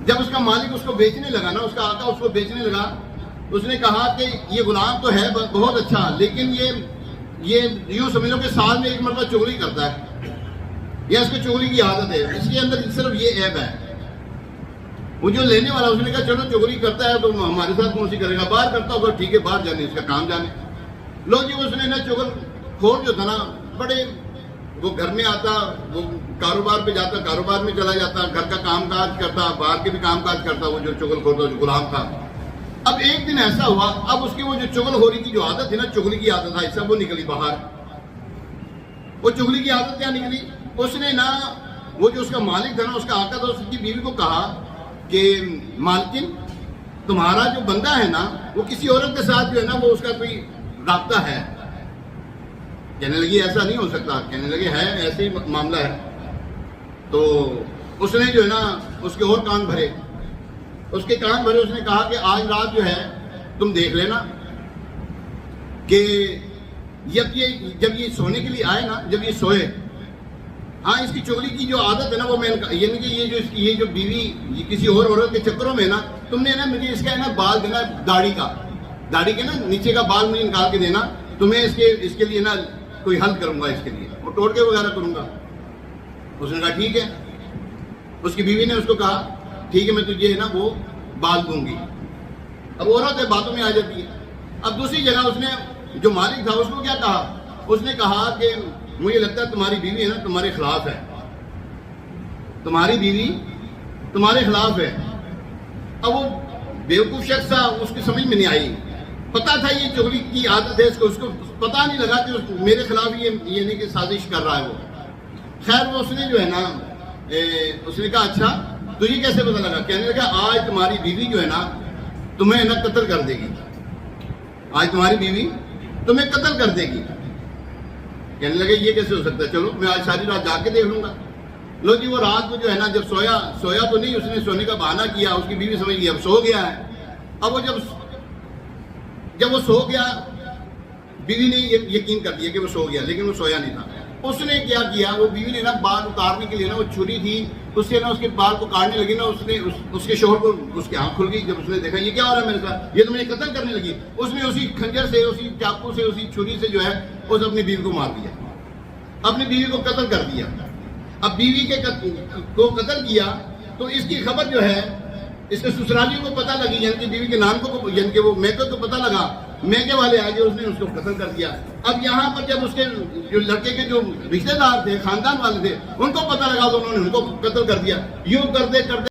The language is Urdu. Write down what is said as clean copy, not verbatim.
جب اس کا مالک اس کو بیچنے لگا نا، اس کا آقا اس کو بیچنے لگا، اس نے کہا کہ یہ غلام تو ہے بہت اچھا، لیکن یہ یوں سمجھ لو کہ سال میں ایک مرتبہ چغلی کرتا ہے، یا اس کو چغلی کی عادت ہے، اس کے اندر صرف یہ عیب ہے۔ وہ جو لینے والا اس نے کہا چلو چغلی کرتا ہے تو ہمارے ساتھ کون سی کرے گا، باہر کرتا ہوگا، ٹھیک ہے باہر جانے، اس کا کام جانے۔ لو جی اس نے نا چغل خور جو تھا نا، بڑے وہ گھر میں آتا، وہ کاروبار پہ جاتا، کاروبار میں چلا جاتا، گھر کا کام کاج کرتا، باہر کے بھی کام کاج کرتا، وہ جو چغل خور تھا، جو غلام تھا۔ اب ایک دن ایسا ہوا، اب اس کی وہ جو چغل خوری کی جو عادت تھی نا، چغلی کی عادت تھا، ایسا وہ نکلی باہر۔ وہ چغلی کی عادت کیا نکلی، اس نے نا وہ جو اس کا مالک تھا نا، اس کا آقا تھا، اس کی بیوی کو کہا کہ مالکن تمہارا جو بندہ ہے نا، وہ کسی عورت کے ساتھ جو ہے نا وہ اس کا کوئی رابطہ ہے۔ کہنے لگی ایسا نہیں ہو سکتا، کہنے لگے ہے ایسے ہی معاملہ ہے۔ تو اس نے جو ہے نا اس کے اور کان بھرے، اس کے کان بھرے، اس نے کہا کہ آج رات جو ہے تم دیکھ لینا کہ جب یہ سونے کے لیے آئے نا، جب یہ سوئے، ہاں اس کی چغلی کی جو عادت ہے نا وہ میں یعنی کہ یہ جو بیوی کسی اور عورت کے چکروں میں نا، تم نے نا مجھے اس کا ہے نا بال دینا، داڑھی کے نا نیچے کا بال مجھے نکال کے دینا، تو میں اس کے لیے نا کوئی حل کروں گا، اس کے لیے وہ ٹوٹکے وغیرہ کروں گا۔ اس نے کہا ٹھیک ہے۔ اس کی بیوی نے اس کو کہا ٹھیک ہے میں تجھے نا وہ بال دوں گی۔ اب عورت ہے باتوں میں آ جاتی ہے۔ اب دوسری جگہ اس نے جو مالک تھا اس کو کیا کہا، اس نے کہا کہ مجھے لگتا ہے تمہاری بیوی ہے نا تمہارے خلاف ہے، تمہاری بیوی تمہارے خلاف ہے۔ اب وہ بیوقوف شخص تھا، اس کی سمجھ میں نہیں آئی، پتا تھا یہ چغلی کی عادت ہے، اس کو پتا نہیں لگا کہ میرے خلاف یہ نہیں کہ سازش کر رہا ہے وہ۔ خیر وہ اس نے جو ہے نا اس نے کہا اچھا تجھے کیسے پتا لگا، کہنے لگا آج تمہاری بیوی جو ہے نا تمہیں نا قتل کر دے گی، آج تمہاری بیوی تمہیں قتل کر دے گی۔ کہنے لگے یہ کیسے ہو سکتا ہے، چلو میں آج ساری رات جا کے دیکھ لوں گا۔ لو جی وہ رات کو جو ہے نا جب سویا تو نہیں، اس نے سونے کا بہانہ کیا، اس کی بیوی سمجھ گئی اب سو گیا ہے۔ اب وہ جب وہ سو گیا، بیوی نے یقین کر دیا کہ وہ سو گیا، لیکن وہ سویا نہیں تھا۔ اس نے کیا کیا، وہ بیوی نے نا بال اتارنے کے لیے نا وہ چھری تھی، اس سے نا اس کے بال کو کاٹنے لگی نا، اس کے شوہر کو اس کی آنکھ کھل گئی جب اس نے دیکھا یہ کیا ہو رہا ہے میرے ساتھ، یہ تو مجھے قتل کرنے لگی۔ اس نے اسی کھنجر سے، اسی چاقو سے، اسی چھری سے جو ہے اس اپنی بیوی کو مار دیا، اپنی بیوی کو قتل کر دیا۔ اب بیوی کو قتل کیا تو اس کی خبر جو ہے اس کے سسرالیوں کو پتہ لگی، یعنی کہ بیوی کے نام کو، یعنی کہ وہ میکے کو پتہ لگا، میکے والے آ گئے، اس نے اس کو قتل کر دیا۔ اب یہاں پر جب اس کے جو لڑکے کے جو رشتہ دار تھے، خاندان والے تھے، ان کو پتہ لگا تو انہوں نے ان کو قتل کر دیا۔ یوں کرتے کرتے